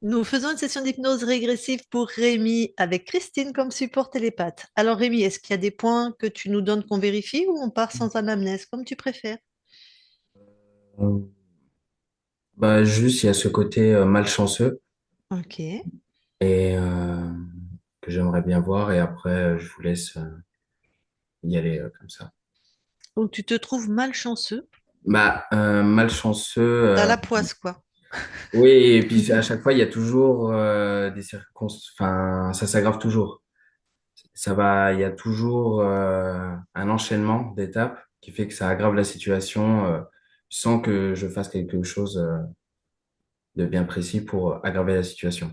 Nous faisons une session d'hypnose régressive pour Rémi avec Christine comme support télépathe. Alors Rémi, est-ce qu'il y a des points que tu nous donnes qu'on vérifie ou on part sans anamnèse, comme tu préfères? Euh, Bah, juste, il y a ce côté malchanceux Ok. et que j'aimerais bien voir et après, je vous laisse y aller comme ça. Donc tu te trouves malchanceux. Bah, malchanceux, T'as la poisse, quoi. oui, et puis à chaque fois, il y a toujours des circonstances, enfin, ça s'aggrave toujours. Il y a toujours un enchaînement d'étapes qui fait que ça aggrave la situation sans que je fasse quelque chose de bien précis pour aggraver la situation.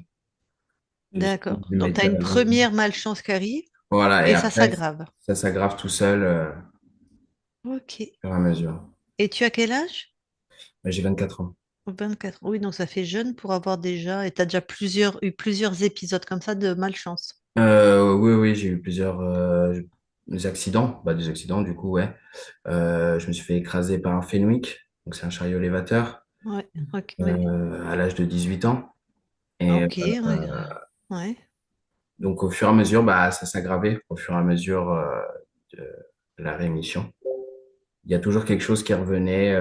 Juste D'accord. du Donc tu as une métal. première malchance qui arrive Voilà, et et ça après, s'aggrave. ça s'aggrave tout seul Ok. au fur et à mesure. Et tu as quel âge? J'ai 24 ans. 24. Oui, donc ça fait jeune pour avoir déjà... Et tu as déjà eu plusieurs épisodes comme ça de malchance. Oui, oui, j'ai eu plusieurs des accidents, bah, des accidents du coup, ouais. Je me suis fait écraser par un Fenwick, donc c'est un chariot élévateur, Ouais, ok, ouais. à l'âge de 18 ans. Et Ok, ouais. Ouais. donc au fur et à mesure, bah, ça s'aggravait au fur et à mesure de la rémission. Il y a toujours quelque chose qui revenait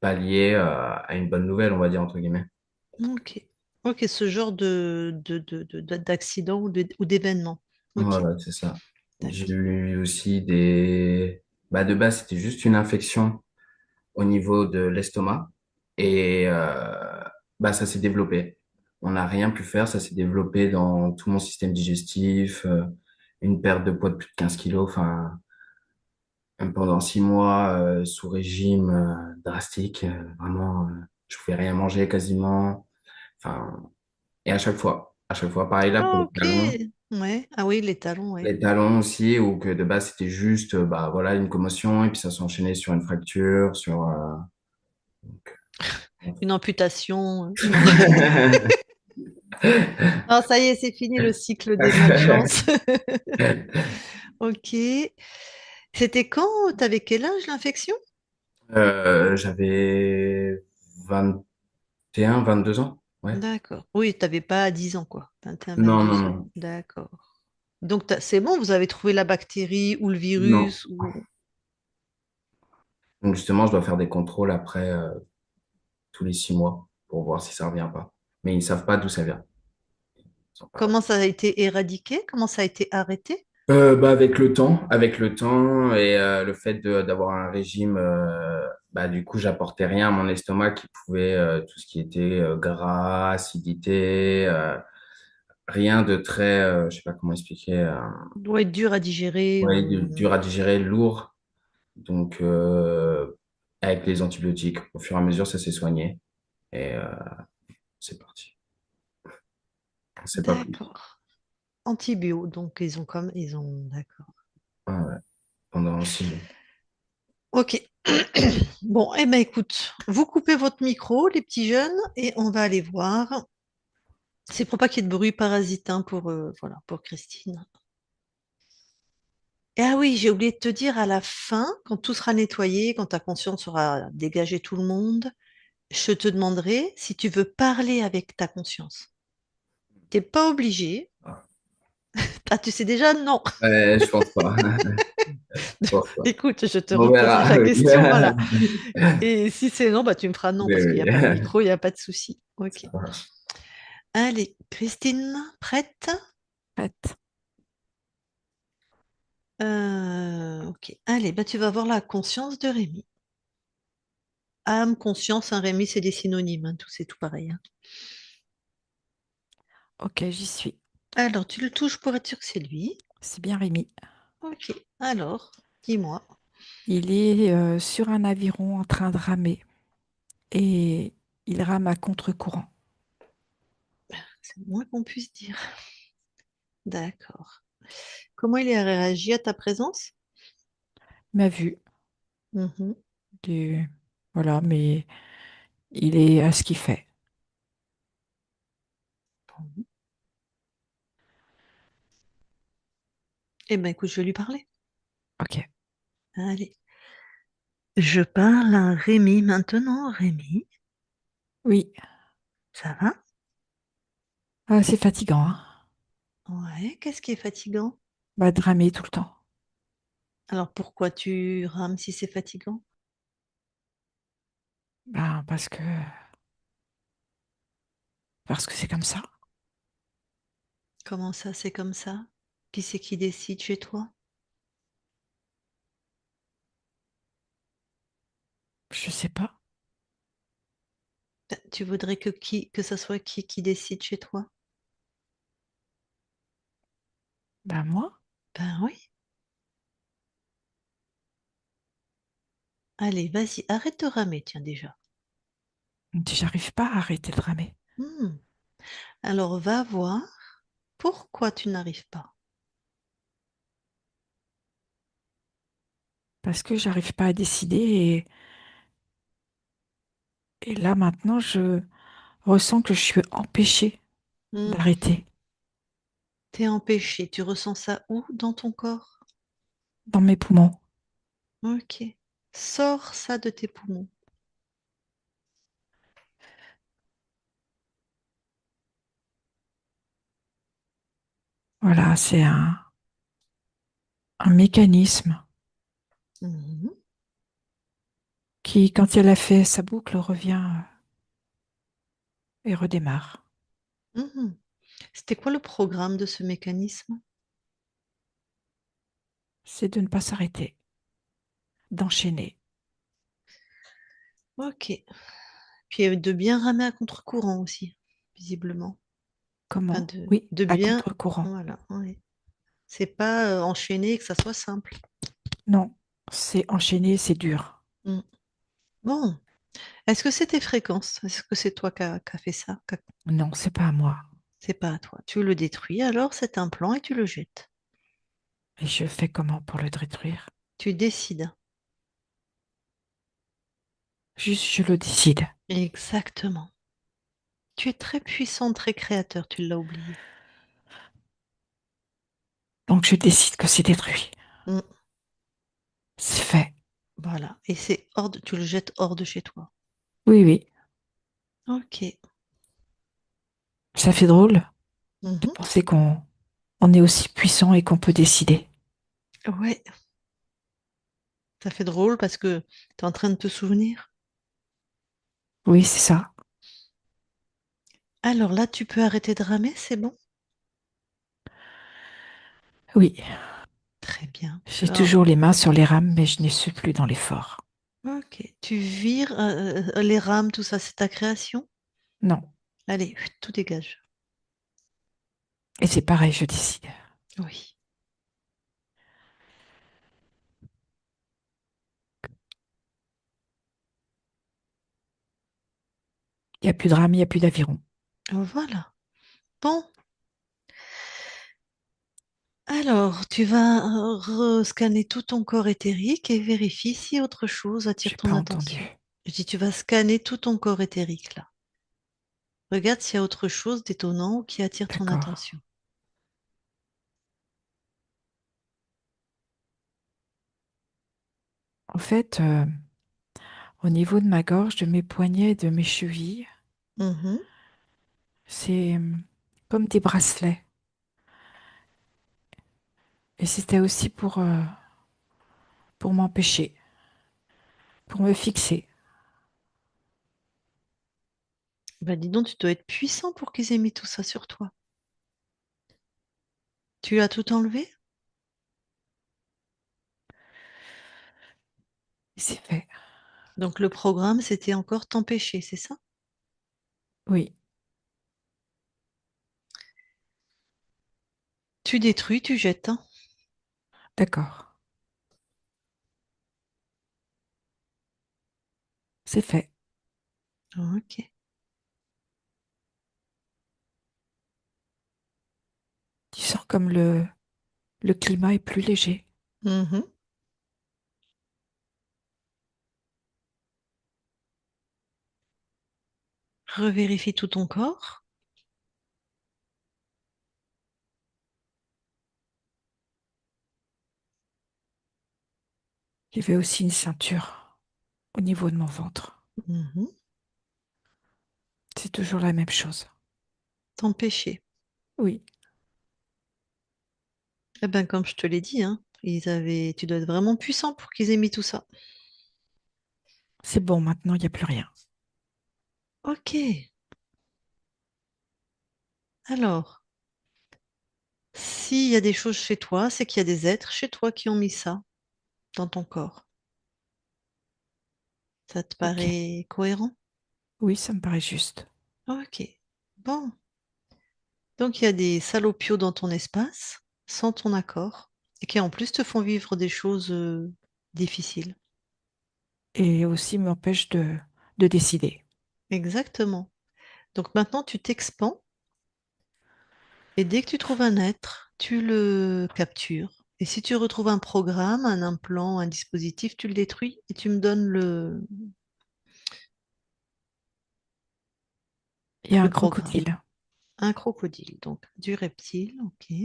pallier à une bonne nouvelle, on va dire entre guillemets. Ok. Ok, ce genre d'accident ou d'événement. Ok. Voilà, c'est ça. J'ai Tac. eu aussi bah, de base, c'était juste une infection au niveau de l'estomac. Et bah, ça s'est développé. On n'a rien pu faire, ça s'est développé dans tout mon système digestif, une perte de poids de plus de 15 kilos, enfin, même pendant 6 mois, sous régime drastique, vraiment, je pouvais rien manger quasiment. Enfin, et à chaque fois, pareil là pour Ah, les ok. talons. Ouais. Ah oui, les talons, ouais. Les talons aussi, ou que de base c'était juste bah voilà une commotion et puis ça s'est enchaîné sur une fracture, sur Une amputation. Ah, ça y est, c'est fini le cycle des malchances. Ok. C'était quand? T'avais quel âge l'infection? J'avais 21, 22 ans. Ouais. D'accord. Oui, t'avais pas 10 ans, quoi. 21, Non, non, 22 ans. non. D'accord. Donc, c'est bon, vous avez trouvé la bactérie ou le Non. virus ou... Donc justement, je dois faire des contrôles après tous les 6 mois pour voir si ça revient pas. Mais ils savent pas d'où ça vient. Ils sont pas- Comment ça a été éradiqué? Comment ça a été arrêté? Bah avec le temps et le fait d'avoir un régime, bah du coup j'apportais rien à mon estomac qui pouvait tout ce qui était gras, acidité, rien de très, je sais pas comment expliquer, Doit être dur à digérer ouais, ou... dur à digérer, lourd. Donc avec les antibiotiques, au fur et à mesure ça s'est soigné et c'est parti. C'est pas plus. D'accord. Antibio, donc ils ont comme... Ils ont... D'accord. Ah ouais, pendant 6 mois. Ok. Bon, eh ben écoute, vous coupez votre micro, les petits jeunes, et on va aller voir. C'est pour pas qu'il y ait de bruit parasitain pour, voilà, pour Christine. Et ah oui, j'ai oublié de te dire à la fin, quand tout sera nettoyé, quand ta conscience aura dégagé tout le monde, je te demanderai si tu veux parler avec ta conscience. T'es pas obligé. Ah. Ah, tu sais déjà, non. Ouais, je pense pas. Je pense pas. Écoute, je te On reposerai verra. la Oui. question, voilà. Et si c'est non, bah tu me feras non Oui, parce qu'il n'y oui. a pas de micro, il n'y a pas de souci. Ok. Ça marche. Allez, Christine, prête? Prête. Ok. Allez, bah tu vas voir la conscience de Rémi. Âme, conscience, hein, Rémi, c'est des synonymes, hein, tout c'est tout pareil, hein. Ok, j'y suis. Alors, tu le touches pour être sûr que c'est lui. C'est bien Rémi. Ok. Alors, dis-moi. Il est sur un aviron en train de ramer et il rame à contre-courant. C'est le moins qu'on puisse dire. D'accord. Comment il a réagi à ta présence? M'a vu. Mhm. Du... Voilà, mais il est à ce qu'il fait. Eh ben, écoute, je vais lui parler. Ok. Allez. Je parle à Rémi maintenant. Rémi, Oui, ça va? Ah, c'est fatigant, hein. Ouais, qu'est-ce qui est fatigant? Bah, de ramer tout le temps. Alors pourquoi tu rames si c'est fatigant? Ben, parce que c'est comme ça. Comment ça, c'est comme ça? Qui c'est qui décide chez toi? Je sais pas. Tu voudrais que ça soit qui décide chez toi? Ben, moi, Ben oui. Allez, vas-y, arrête de ramer, tiens déjà. j'arrive pas à arrêter de ramer. Hmm. Alors va voir pourquoi tu n'arrives pas. Parce que j'arrive pas à décider et là, maintenant, je ressens que je suis empêchée Hmm. d'arrêter T'es empêché. Tu ressens ça où dans ton corps? dans mes poumons. Ok. Sors ça de tes poumons. Voilà, c'est un mécanisme Mhm. qui, quand elle a fait sa boucle, revient et redémarre. Mhm. C'était quoi le programme de ce mécanisme? C'est de ne pas s'arrêter, d'enchaîner. Ok. Puis de bien ramer à contre-courant aussi, visiblement. Enfin, Comment? Oui, de à bien. contre-courant. Voilà. Ouais. C'est pas enchaîner et que ça soit simple. Non, c'est enchaîner, c'est dur. Mm. Bon. Est-ce que c'est tes fréquences? Est-ce que c'est toi qui a fait ça? Non, c'est pas à moi. C'est pas à toi. Tu le détruis, alors c'est un plan et tu le jettes. Et je fais comment pour le détruire? Tu décides. Juste, je le décide. Exactement. Tu es très puissant, très créateur, tu l'as oublié. Donc, je décide que c'est détruit. Mm. C'est fait. Voilà. Et c'est tu le jettes hors de chez toi. Oui, oui. Ok. Ça fait drôle de Mhm. penser qu'on est aussi puissant et qu'on peut décider. Ouais. Ça fait drôle parce que tu es en train de te souvenir. Oui, c'est ça. Alors là, tu peux arrêter de ramer, c'est bon? Oui. Très bien. J'ai Alors, toujours les mains sur les rames, mais je ne suis plus dans l'effort. ok. Tu vires les rames, tout ça, c'est ta création? Non. Allez, tout dégage. Et c'est pareil, je décide. Oui. Il n'y a plus de rames, il n'y a plus d'aviron. Voilà. Bon. Alors, tu vas scanner tout ton corps éthérique et vérifie si autre chose attire J'ai ton pas entendu. attention. Je dis, tu vas scanner tout ton corps éthérique là. Regarde s'il y a autre chose d'étonnant ou qui attire ton D'accord. attention. En fait, au niveau de ma gorge, de mes poignets et de mes chevilles, Mhm. c'est comme des bracelets. Et c'était aussi pour m'empêcher, pour me fixer. Bah dis donc, tu dois être puissant pour qu'ils aient mis tout ça sur toi. Tu as tout enlevé? Et c'est fait. Donc le programme, c'était encore t'empêcher, c'est ça? Oui, Tu détruis, tu jettes, hein. d'accord. C'est fait. Ok. Tu sens comme le climat est plus léger. Mhm. Revérifie tout ton corps. Il y avait aussi une ceinture au niveau de mon ventre. Mhm. C'est toujours la même chose. T'empêcher. Oui, Eh ben, comme je te l'ai dit, hein, tu dois être vraiment puissant pour qu'ils aient mis tout ça. c'est bon, maintenant, il n'y a plus rien. Ok. Alors, s'il y a des choses chez toi, c'est qu'il y a des êtres chez toi qui ont mis ça dans ton corps. Ça te Ok. paraît cohérent? Oui, ça me paraît juste. Ok. Bon. Donc, il y a des salopios dans ton espace, sans ton accord, et qui en plus te font vivre des choses difficiles. Et aussi m'empêche de décider. Exactement. Donc maintenant, tu t'expands, et dès que tu trouves un être, tu le captures. Et si tu retrouves un programme, un implant, un dispositif, tu le détruis et tu me donnes Il y a un le programme. crocodile. Un crocodile, donc du reptile, ok.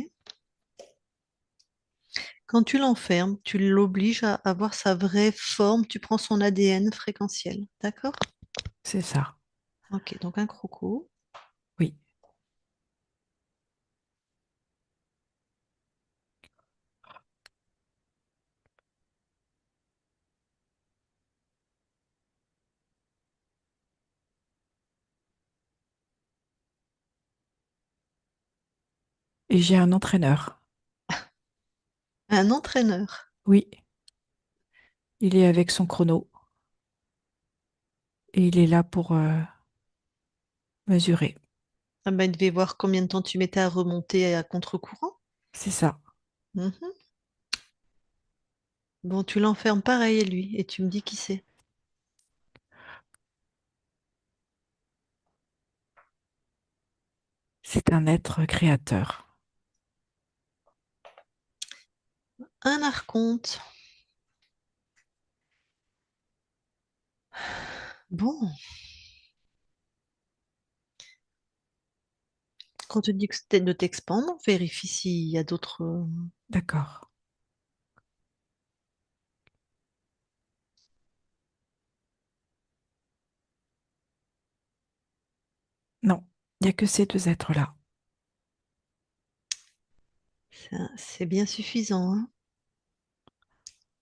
Quand tu l'enfermes, tu l'obliges à avoir sa vraie forme, tu prends son ADN fréquentiel, d'accord? C'est ça. Ok, donc un croco. Oui. Et j'ai un entraîneur. Un entraîneur. Oui. Il est avec son chrono et il est là pour mesurer. Ah ben, il devait voir combien de temps tu mettais à remonter à contre-courant. C'est ça. Mhm. Bon, tu l'enfermes pareil, lui, et tu me dis qui c'est. C'est un être créateur. Un archonte. Bon, quand tu dis que c'était de t'expandre, vérifie s'il y a d'autres. D'accord. Non, il n'y a que ces deux êtres-là. C'est bien suffisant, hein.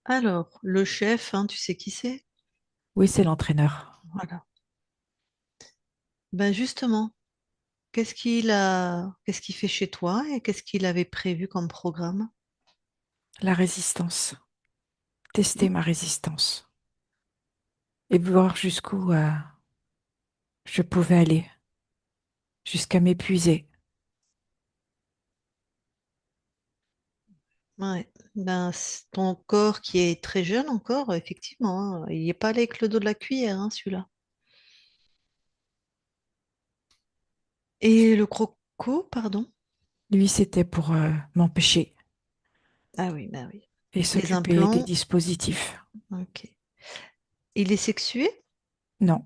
Alors, le chef, hein, tu sais qui c'est? Oui, c'est l'entraîneur. Voilà. Ben justement, qu'est-ce qu'il fait chez toi et qu'est-ce qu'il avait prévu comme programme? La résistance. Hmm. Tester ma résistance. Et voir jusqu'où je pouvais aller. Jusqu'à m'épuiser. Ouais. Ben, ton corps qui est très jeune encore, effectivement, hein, il n'est pas allé avec le dos de la cuillère, hein, celui-là. Et le croco, pardon? Lui, c'était pour m'empêcher Ah oui, ben oui. et Et tes s'occuper des implants, dispositifs. ok. Il est sexué? Non,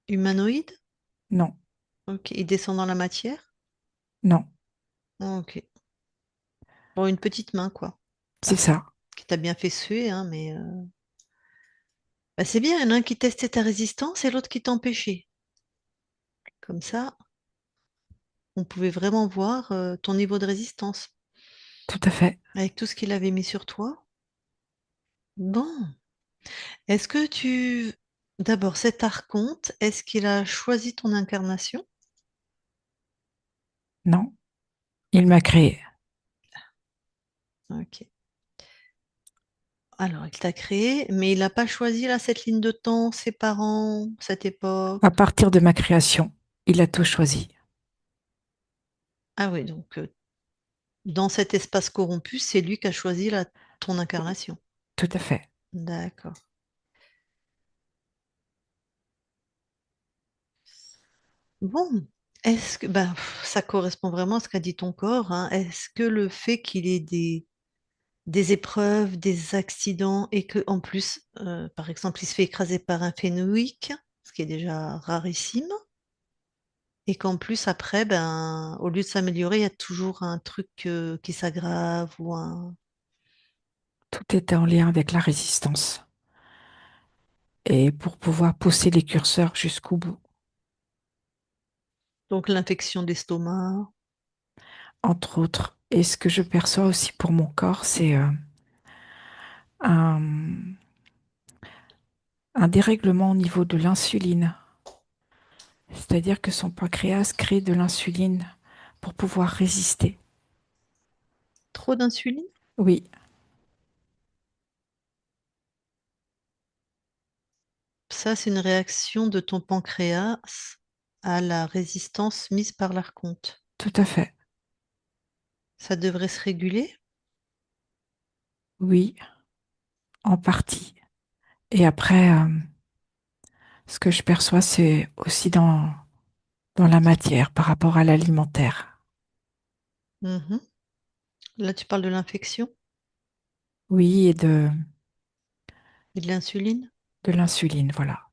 Humanoïde? non, Ok. Il descend dans la matière? non. Ok. Bon, une petite main, quoi. C'est Bah, ça. qui t'a bien fait suer, hein, mais bah, c'est bien, il y en a un qui testait ta résistance et l'autre qui t'empêchait. Comme ça, on pouvait vraiment voir ton niveau de résistance Tout à fait. avec tout ce qu'il avait mis sur toi. Bon, est-ce que tu... D'abord, cet archonte, est-ce qu'il a choisi ton incarnation? Non, il m'a créé. Ok. Alors, il t'a créé, mais il n'a pas choisi là cette ligne de temps, ses parents, cette époque. À partir de ma création, il a tout choisi. Ah oui, donc dans cet espace corrompu, c'est lui qui a choisi ton incarnation. Tout à fait. D'accord. Bon, est-ce que bah, ça correspond vraiment à ce qu'a dit ton corps, hein. Est-ce que le fait qu'il ait des épreuves, des accidents et que en plus, par exemple, il se fait écraser par un Fenwick, ce qui est déjà rarissime, et qu'en plus après, ben, au lieu de s'améliorer, il y a toujours un truc qui s'aggrave ou un... Tout était en lien avec la résistance. Et pour pouvoir pousser les curseurs jusqu'au bout. Donc l'infection d'estomac. entre autres. Et ce que je perçois aussi pour mon corps, c'est un, un dérèglement au niveau de l'insuline. C'est-à-dire que son pancréas crée de l'insuline pour pouvoir résister. Trop d'insuline? Oui, Ça, c'est une réaction de ton pancréas à la résistance mise par l'archonte. tout à fait. Ça devrait se réguler. Oui, en partie. Et après, ce que je perçois, c'est aussi dans la matière par rapport à l'alimentaire. Mhm. Là, tu parles de l'infection Oui, et et de l'insuline. de l'insuline, voilà.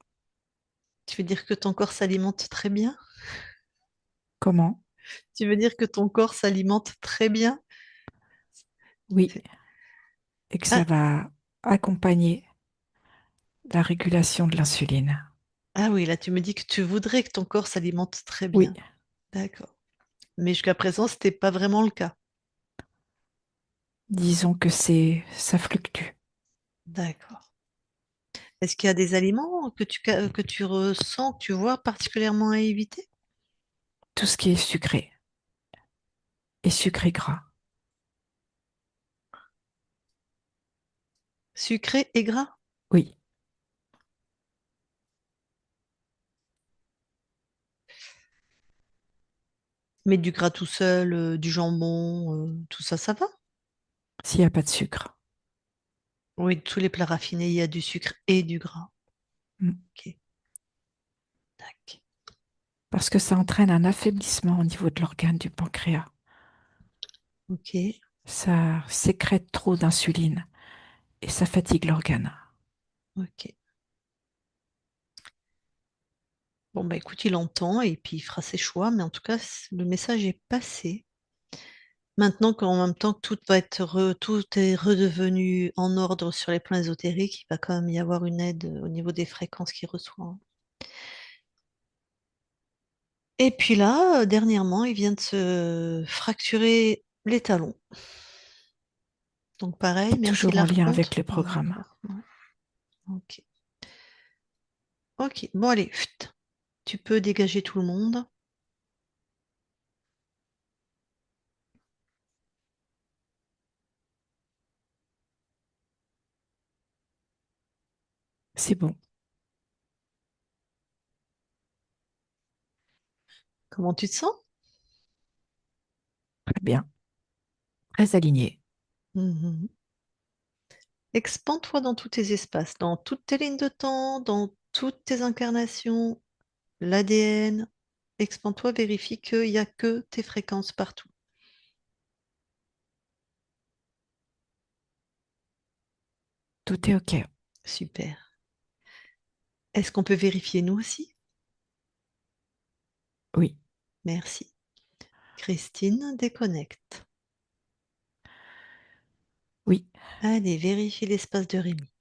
Tu veux dire que ton corps s'alimente très bien? Comment? Tu veux dire que ton corps s'alimente très bien? Oui, C'est- et que ça Ah, va accompagner la régulation de l'insuline. ah oui, là, tu me dis que tu voudrais que ton corps s'alimente très Oui, bien. D'accord. Mais jusqu'à présent, c'était pas vraiment le cas. disons que ça fluctue. D'accord. Est-ce qu'il y a des aliments que tu ressens, que tu vois particulièrement à éviter? Tout ce qui est sucré et sucré gras. Sucré et gras? Oui, Mais du gras tout seul, du jambon, tout ça, ça va? s'il n'y a pas de sucre. Oui, tous les plats raffinés, il y a du sucre et du gras. Mm. Ok, tac. Parce que ça entraîne un affaiblissement au niveau de l'organe du pancréas. Ok, Ça sécrète trop d'insuline et ça fatigue l'organe. ok. Bon, bah écoute, il entend et puis il fera ses choix, mais en tout cas, le message est passé. Maintenant qu'en même temps que tout est redevenu en ordre sur les plans ésotériques, il va quand même y avoir une aide au niveau des fréquences qu'il reçoit, hein. Et puis là, dernièrement, il vient de se fracturer les talons. Donc pareil, merci Toujours en lien avec l'archonte. les programmes. D'accord. Ouais. Ok. Ok. Bon, allez, chut. Tu peux dégager tout le monde. C'est bon, Comment tu te sens? très bien, très aligné. Mhm. Expand-toi dans tous tes espaces, dans toutes tes lignes de temps, dans toutes tes incarnations, l'ADN. Expand-toi, vérifie qu'il n'y a que tes fréquences partout. Tout est OK. Super. Est-ce qu'on peut vérifier nous aussi? Oui, Merci. Christine, déconnecte. oui, Allez, vérifie l'espace de Rémi.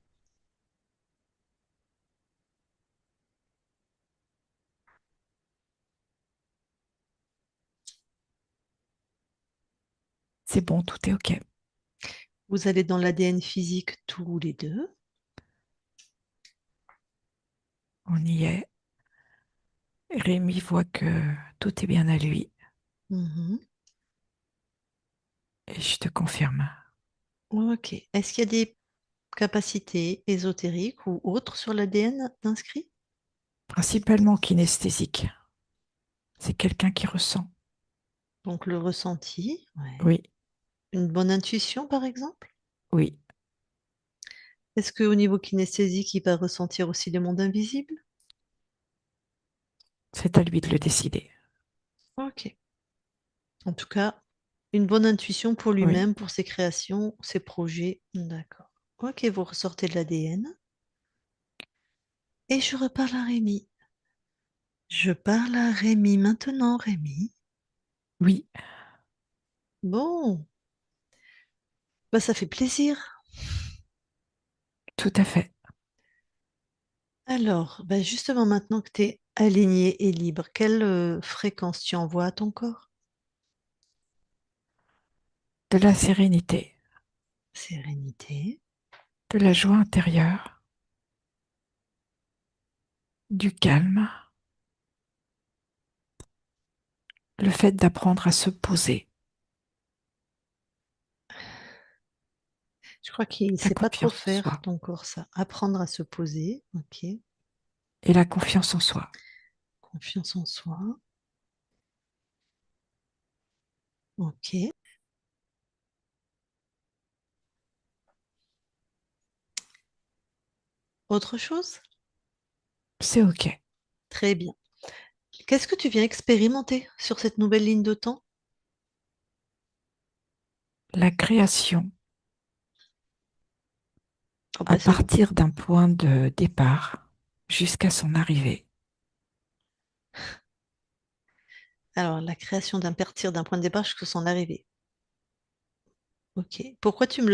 c'est bon, tout est OK. Vous allez dans l'ADN physique tous les deux. On y est. Rémi voit que tout est bien à lui Mhm. et je te confirme. Ok. Est-ce qu'il y a des capacités ésotériques ou autres sur l'ADN inscrit? Principalement kinesthésique. C'est quelqu'un qui ressent. Donc le ressenti, ouais. Oui, Une bonne intuition, par exemple? oui, Est-ce qu'au niveau kinesthésique, il va ressentir aussi le monde invisible? c'est à lui de le décider. Ok. En tout cas, une bonne intuition pour Oui, lui-même, pour ses créations, ses projets. D'accord. Ok, vous ressortez de l'ADN. Et je reparle à Rémi. Je parle à Rémi maintenant, Rémi. oui, Bon, bah ça fait plaisir. tout à fait. Alors, bah justement, maintenant que tu es aligné et libre, quelle fréquence tu envoies à ton corps? de la sérénité, sérénité, de la joie intérieure, du calme, le fait d'apprendre à se poser, je crois qu'il ne la sait pas trop confiance en faire soi ton corps, ça. Apprendre à se poser, ok. et la confiance en soi. Confiance en soi, ok. Autre chose? C'est OK. Très bien. Qu'est-ce que tu viens expérimenter sur cette nouvelle ligne de temps? La création Oh à bah, partir d'un point de départ jusqu'à son arrivée. alors, la création d'un partir d'un point de départ jusqu'à son arrivée. Ok. Pourquoi tu me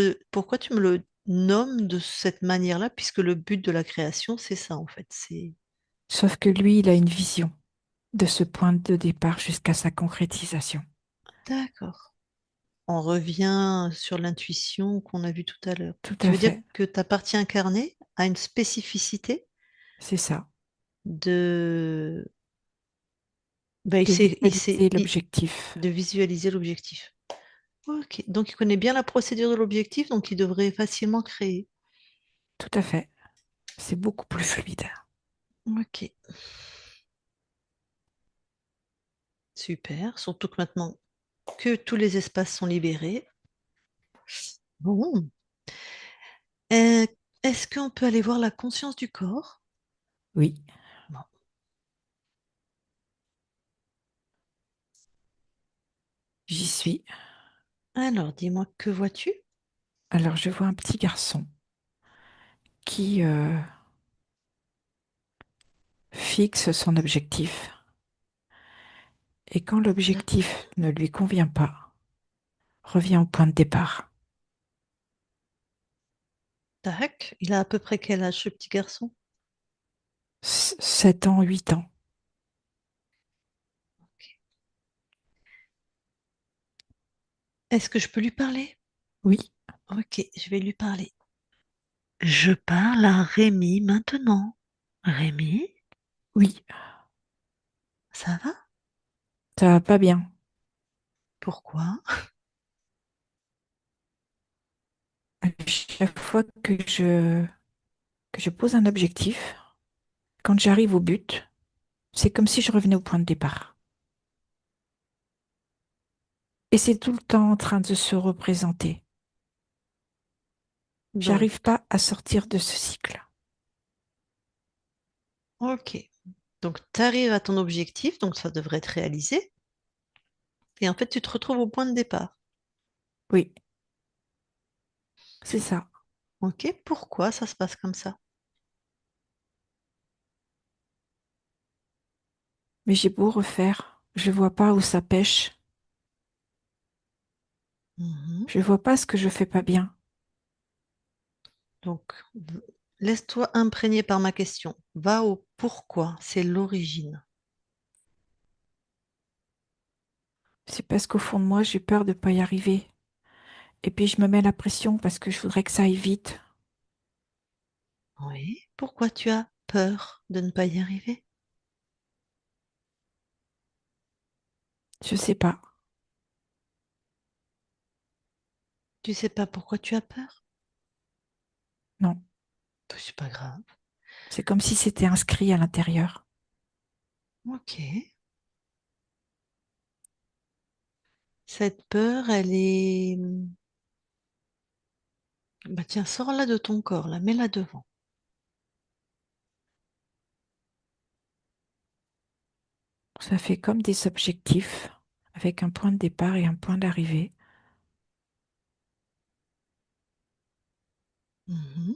le nommes de cette manière-là, puisque le but de la création, c'est ça, en fait. C'est Sauf que lui, il a une vision de ce point de départ jusqu'à sa concrétisation. d'accord. On revient sur l'intuition qu'on a vue tout à l'heure. Tout Tu à veux dire fait, que ta partie incarnée a une spécificité c'est ça. de, ben, De visualiser l'objectif. de visualiser l'objectif. Ok. Donc, il connaît bien la procédure de l'objectif, donc il devrait facilement créer. Tout à fait. C'est beaucoup plus fluide. Ok. Super. Surtout que maintenant que tous les espaces sont libérés. Bon. Euh, est-ce qu'on peut aller voir la conscience du corps? Oui, Bon. j'y suis. Alors, dis-moi, que vois-tu? Alors, je vois un petit garçon qui fixe son objectif. Et quand l'objectif ne lui convient pas, revient au point de départ. Tac. Il a à peu près quel âge, ce petit garçon? 7 ans, 8 ans. Est-ce que je peux lui parler? Oui, Ok, je vais lui parler. Je parle à Rémi maintenant. Rémi, oui, ça va? ça va pas bien. Pourquoi? À chaque fois que je pose un objectif, quand j'arrive au but, c'est comme si je revenais au point de départ. Et c'est tout le temps en train de se représenter. Donc, J'arrive pas à sortir de ce cycle. ok. Donc, tu arrives à ton objectif, donc ça devrait être réalisé. Et en fait, tu te retrouves au point de départ. Oui, c'est ça. Ok, pourquoi ça se passe comme ça? Mais j'ai beau refaire, je vois pas où ça pêche. Mhm. Je vois pas ce que je fais pas bien. Donc, laisse-toi imprégner par ma question. Va au pourquoi, c'est l'origine. C'est parce qu'au fond de moi, j'ai peur de pas y arriver. Et puis je me mets la pression parce que je voudrais que ça aille vite. Oui, pourquoi tu as peur de ne pas y arriver? Je sais pas. Tu sais pas pourquoi tu as peur? Non. Ben, c'est pas grave. C'est comme si c'était inscrit à l'intérieur. Ok. Cette peur, elle est... Bah tiens, sors-la de ton corps, la mets-la devant. Ça fait comme des objectifs avec un point de départ et un point d'arrivée. Mhm.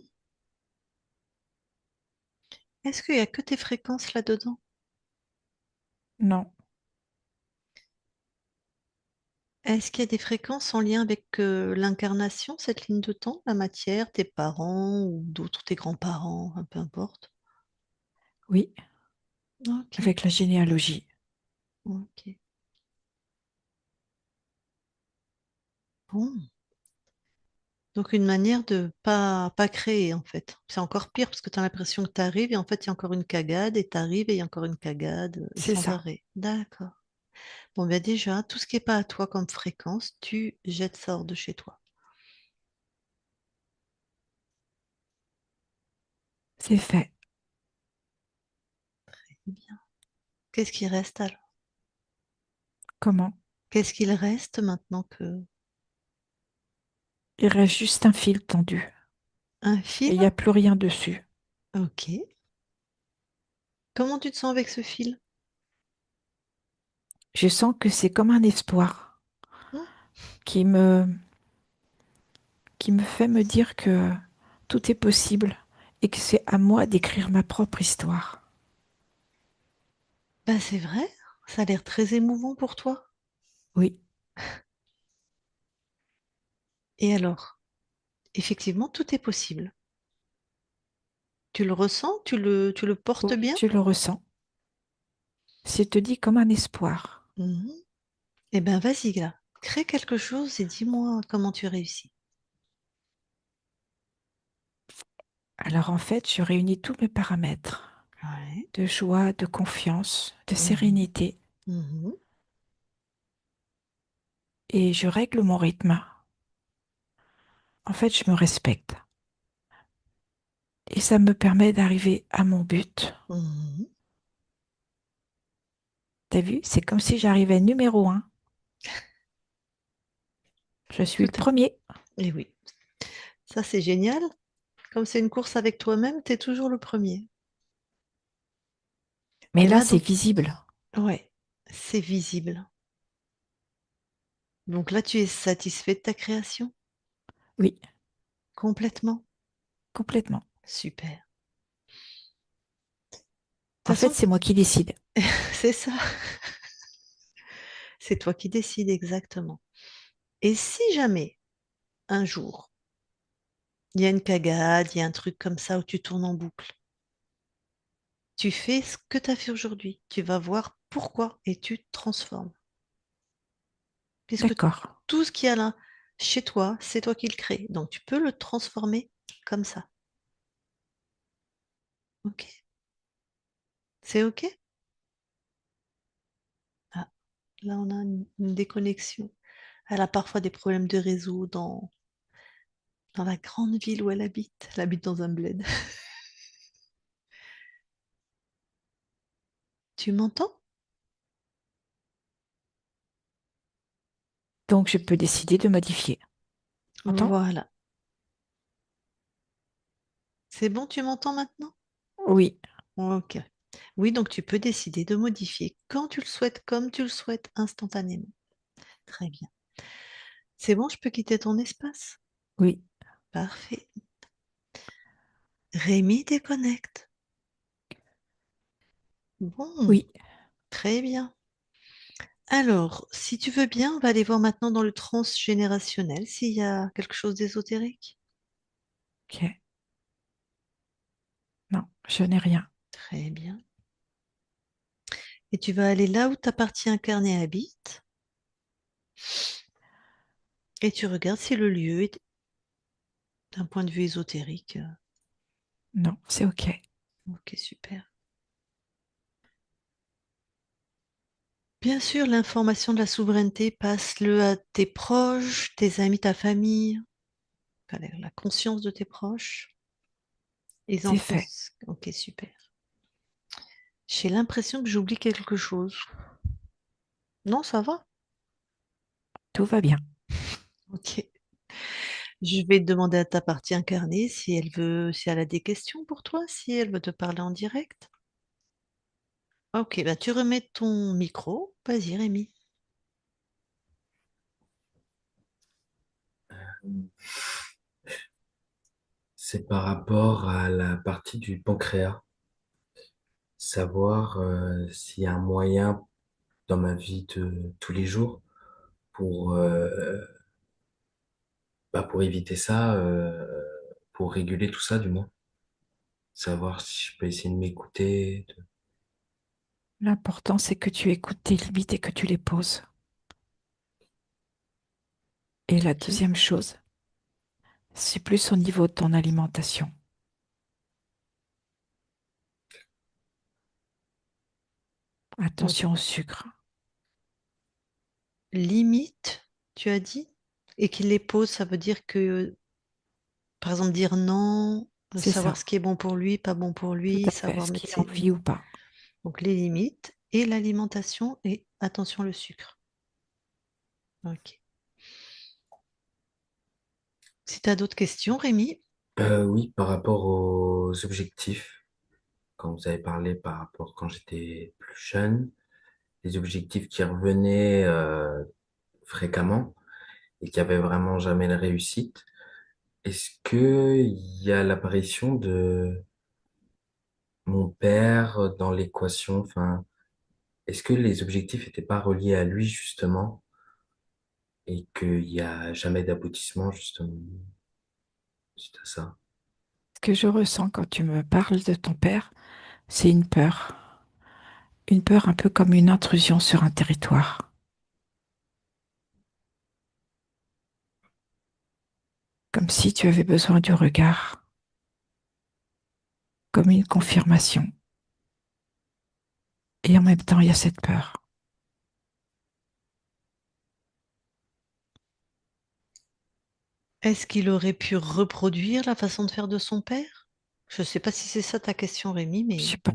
Est-ce qu'il y a que tes fréquences là-dedans? Non. Est-ce qu'il y a des fréquences en lien avec l'incarnation, cette ligne de temps, la matière, tes parents ou d'autres, tes grands-parents, peu importe? Oui, Ok, avec la généalogie. ok. Bon. Donc une manière de pas créer en fait. C'est encore pire parce que tu as l'impression que tu arrives et en fait il y a encore une cagade et tu arrives et il y a encore une cagade et C'est sans ça, arrêt. D'accord. Bon ben déjà, tout ce qui n'est pas à toi comme fréquence, tu jettes ça hors de chez toi. c'est fait. Bien. Qu'est-ce qui reste alors? Comment? Qu'est-ce qu'il reste maintenant que Il reste juste un fil tendu un et fil? il n'y a plus rien dessus. Ok. Comment tu te sens avec ce fil? Je sens que c'est comme un espoir Hmm. qui me, qui me fait me dire que tout est possible et que c'est à moi d'écrire ma propre histoire. Ben c'est vrai, ça a l'air très émouvant pour toi. Oui, Et alors, effectivement, tout est possible. Tu le ressens? Tu le portes oui, bien? je le ressens. C'est te dit comme un espoir. Mhm. Eh ben vas-y là, crée quelque chose et dis-moi comment tu réussis. Alors en fait, je réunis tous mes paramètres Ouais. de joie, de confiance, de Mhm. sérénité Mhm. et je règle mon rythme. En fait, je me respecte et ça me permet d'arriver à mon but. Mhm. T'as vu? C'est comme si j'arrivais numéro un. Je suis Tout le à premier. Et oui, ça c'est génial. Comme c'est une course avec toi-même, tu es toujours le premier. Mais Et là, là, c'est donc, visible. ouais, c'est visible. Donc là, tu es satisfait de ta création? Oui, Complètement. complètement. Super. De En toute fait, façon, c'est moi qui décide. c'est ça. C'est toi qui décides exactement. Et si jamais, un jour, il y a une cagade, il y a un truc comme ça où tu tournes en boucle, tu fais ce que tu as fait aujourd'hui. Tu vas voir pourquoi et tu te transformes. Puisque D'accord, tout ce qu'il y a là, chez toi, c'est toi qui le crée. Donc tu peux le transformer comme ça. Ok? C'est ok? Ah, là, on a une déconnexion. Elle a parfois des problèmes de réseau dans la grande ville où elle habite. Elle habite dans un bled. Tu m'entends? donc je peux décider de modifier. Entends? Voilà. C'est bon, tu m'entends maintenant? Oui, Ok. Oui, donc tu peux décider de modifier quand tu le souhaites, comme tu le souhaites, instantanément. Très bien. C'est bon, je peux quitter ton espace? oui, Parfait. Rémi déconnecte. Bon, oui. très bien. Alors, si tu veux bien, on va aller voir maintenant dans le transgénérationnel s'il y a quelque chose d'ésotérique. Ok. Non, je n'ai rien. Très bien. Et tu vas aller là où ta partie incarnée habite et tu regardes si le lieu est d'un point de vue ésotérique. Non, c'est ok. Ok, super. Bien sûr, l'information de la souveraineté, passe-le à tes proches, tes amis, ta famille, enfin, la conscience de tes proches. Ils en C'est fait. pensent. Ok, super. J'ai l'impression que j'oublie quelque chose. Non, ça va? Tout va bien. Ok. Je vais demander à ta partie incarnée si elle veut, si elle a des questions pour toi, si elle veut te parler en direct. Ok, bah tu remets ton micro. Vas-y, Rémi. C'est par rapport à la partie du pancréas, savoir s'il y a un moyen dans ma vie de tous les jours pour pour éviter ça, pour réguler tout ça du moins. Savoir si je peux essayer de m'écouter. L'important, c'est que tu écoutes tes limites et que tu les poses. Et la Ok. deuxième chose, c'est plus au niveau de ton alimentation. Donc, Attention au sucre. limite, tu as dit, et qu'il les pose, ça veut dire que, par exemple, dire non, C'est savoir ça, ce qui est bon pour lui, pas bon pour tout lui, à fait. savoir Ce mettre qu'il a ses envie limites. ou pas. Donc, les limites et l'alimentation et attention le sucre. Ok. Si tu as d'autres questions, Rémi, Oui, par rapport aux objectifs, quand vous avez parlé par rapport quand j'étais plus jeune, les objectifs qui revenaient fréquemment et qui avaient vraiment jamais de réussite, est-ce que il y a l'apparition de mon père dans l'équation? Enfin, est-ce que les objectifs n'étaient pas reliés à lui justement et qu'il y a jamais d'aboutissement justement suite à ça? Ce que je ressens quand tu me parles de ton père, c'est une peur. Une peur un peu comme une intrusion sur un territoire. Comme si tu avais besoin du regard, comme une confirmation. Et en même temps, il y a cette peur. est-ce qu'il aurait pu reproduire la façon de faire de son père? Je ne sais pas si c'est ça ta question, Rémi, Je mais sais pas.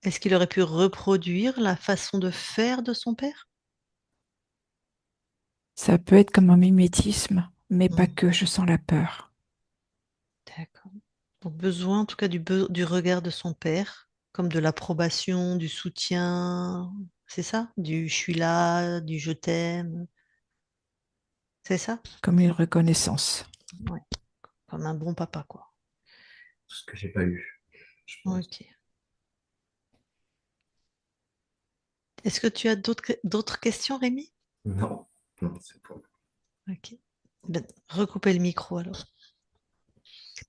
est-ce qu'il aurait pu reproduire la façon de faire de son père? Ça peut être comme un mimétisme, mais pas Hmm, que, je sens la peur. d'accord. Donc besoin en tout cas du regard de son père, comme de l'approbation, du soutien, c'est ça? Du je suis là, du je t'aime, c'est ça? Comme une reconnaissance. Ouais, comme un bon papa, quoi. Ce que j'ai pas eu, je pense. Ok. Est-ce que tu as d'autres questions, Rémi? Non, non, c'est bon. Ok. Ben, recoupez le micro alors.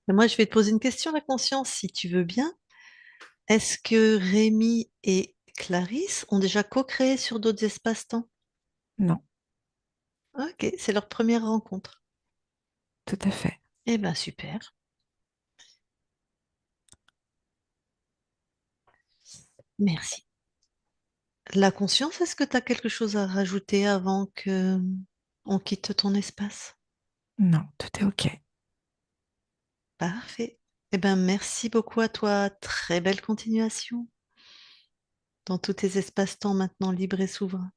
Et moi, je vais te poser une question, la conscience, si tu veux bien. Est-ce que Rémi et Clarisse ont déjà co-créé sur d'autres espaces-temps? Non, Ok, c'est leur première rencontre. tout à fait. Eh ben super. Merci. La conscience, est-ce que tu as quelque chose à rajouter avant que on quitte ton espace? Non, tout est OK. Parfait. Eh ben merci beaucoup à toi. Très belle continuation dans tous tes espaces-temps maintenant libres et souverains.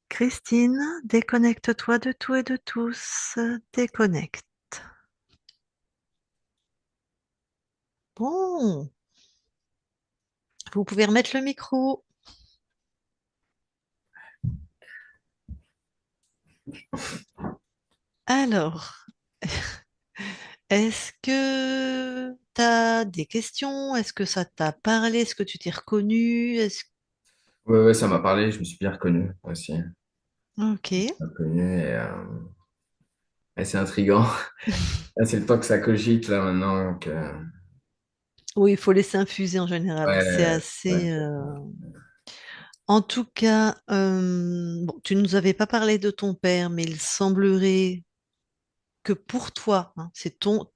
Christine, déconnecte-toi de tout et de tous. Déconnecte. Bon, vous pouvez remettre le micro. Alors, est-ce que tu as des questions? Est-ce que ça t'a parlé? Est-ce que tu t'es reconnu? Ouais, ouais, ça m'a parlé, je me suis bien reconnu aussi. Ok. Reconnu et c'est intriguant. Là, c'est le temps que ça cogite là maintenant. Donc, Oui, il faut laisser infuser en général. C'est ouais, ouais. assez. En tout cas, bon, tu nous avais pas parlé de ton père, mais il semblerait que pour toi, hein, c'est ton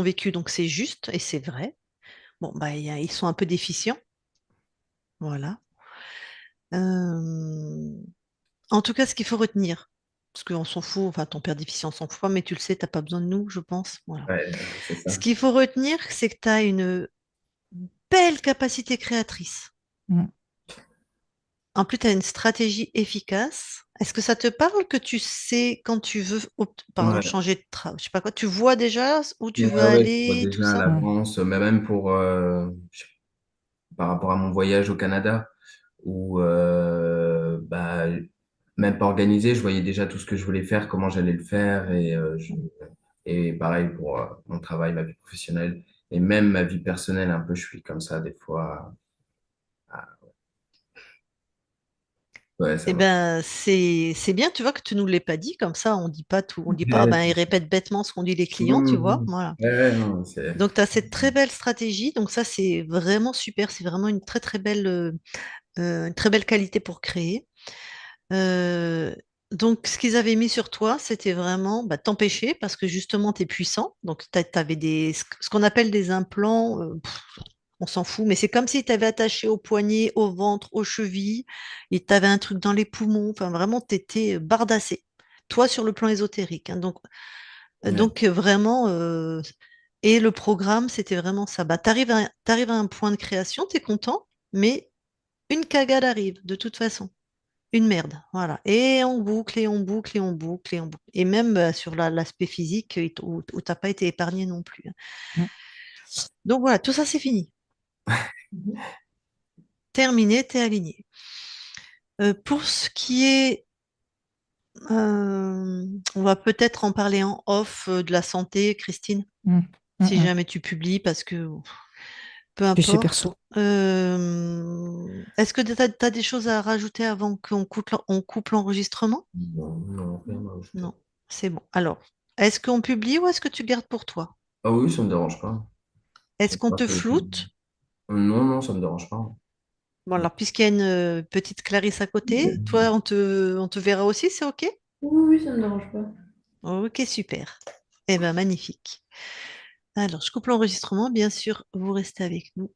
vécu, donc c'est juste et c'est vrai. Bon, bah, ils sont un peu déficients. Voilà. Euh, En tout cas, ce qu'il faut retenir, parce qu'on s'en fout, enfin, ton père déficient, on s'en fout pas, mais tu le sais, t'as pas besoin de nous, je pense. Voilà. Ouais, c'est Ce ça. qu'il faut retenir, c'est que tu as une belle capacité créatrice. Mm. En plus, tu as une stratégie efficace. Est-ce que ça te parle que tu sais quand tu veux, par exemple, Ouais, changer de travail, je sais pas quoi, tu vois déjà où tu veux ouais, ouais, je vois aller, tout déjà à ça? Mm. l'avance, mais même pour par rapport à mon voyage au Canada, où bah, même pas organisé, je voyais déjà tout ce que je voulais faire, comment j'allais le faire, et pareil pour mon travail, ma vie professionnelle, et même ma vie personnelle, un peu, je suis comme ça des fois. Ah, Ouais, ça Eh marche. ben, c'est bien, tu vois, que tu nous l'aies pas dit, comme ça, on dit pas tout, on dit pas, ah Ouais, ben, ils c'est ça. répètent bêtement ce qu'on dit les clients, tu vois, Mhm. voilà. Ouais, ouais, non, c'est. Donc, tu as cette très belle stratégie, donc ça, c'est vraiment super, c'est vraiment une très belle qualité pour créer. Euh, donc, ce qu'ils avaient mis sur toi, c'était vraiment bah, t'empêcher, parce que justement, tu es puissant, donc tu avais ce qu'on appelle des implants, on s'en fout, mais c'est comme si tu avais attaché au poignet, au ventre, aux chevilles, et tu avais un truc dans les poumons. Enfin, vraiment, tu étais bardassé. Toi, sur le plan ésotérique, hein. Ouais. Vraiment, et le programme, c'était vraiment ça. Bah, t'arrives à un point de création, tu es content, mais une cagade arrive, de toute façon. Une merde, voilà. Et on boucle, et on boucle, et on boucle, et on boucle. Et même sur l'aspect physique, où t'as pas été épargné non plus, hein. Mm. Donc voilà, tout ça, c'est fini. Terminé, t'es aligné. Pour ce qui est, euh, on va peut-être en parler en off de la santé, Christine, Mm. Mm, si mm. jamais tu publies, parce que peu Puis c'est importe. perso. Est-ce que tu as, des choses à rajouter avant qu'on on coupe l'enregistrement? Non, non, rien à ajouter. Non, c'est bon. Alors, est-ce qu'on publie ou est-ce que tu gardes pour toi? Ah oui, ça me dérange pas. Est-ce qu'on Pas te que les filles. floute? Non, non, ça me dérange pas. Bon, alors, puisqu'il y a une petite Clarisse à côté, toi, on te verra aussi, c'est OK? Oui, oui, ça me dérange pas. OK, super. Eh bien, magnifique. Alors, je coupe l'enregistrement. Bien sûr, vous restez avec nous.